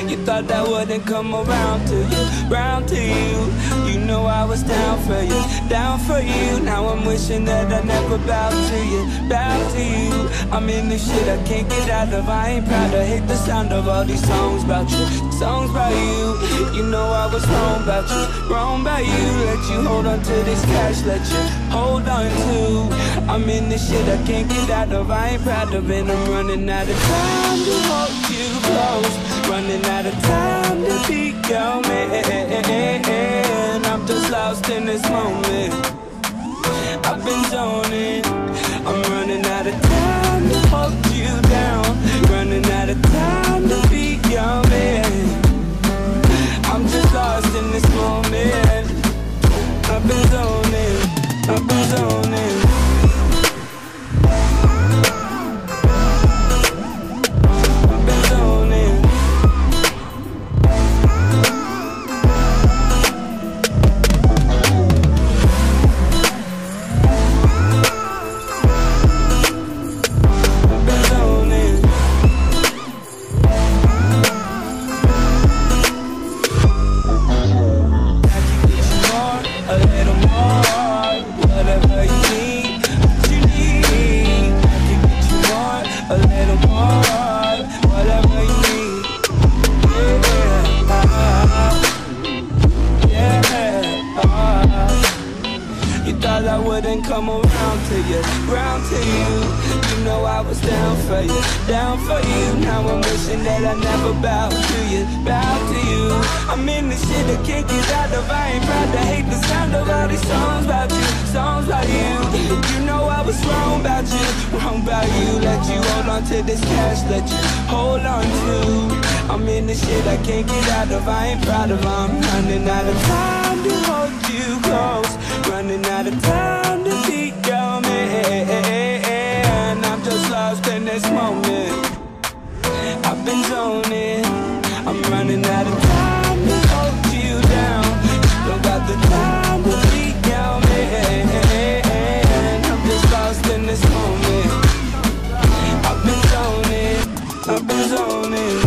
You thought that wouldn't come around to you, round to you. You know I was down for you, down for you. Now I'm wishing that I never bowed to you, bowed to you. I'm in this shit I can't get out of. I ain't proud, I hate the sound of all these songs about you, songs about you. You know I was wrong about you, wrong about you. Let you hold on to this cash, let you hold on to. I'm in this shit I can't get out of. I ain't proud of it, I'm running out of time to hold you close, running out of time to be your man. I'm just lost in this moment, I've been zoning. I'm running out of time to hold you down, running out of time to be your man. I'm just lost in this moment, I've been zoning, I've been zoning. Come around to you, round to you. You know I was down for you, down for you. Now I'm wishing that I never bowed to you, bowed to you. I'm in this shit I can't get out of. I ain't proud to hate the sound of all these songs about you, songs about you. You know I was wrong about you, wrong about you. Let you hold on to this cash, let you hold on to. I'm in this shit I can't get out of. I ain't proud of. I'm running out of time to hold you close, running out of time to be your man. I'm just lost in this moment, I've been zoning. I'm running out of time to hold you down, don't got the time to be your man. I'm just lost in this moment, I've been zoning, I've been zoning.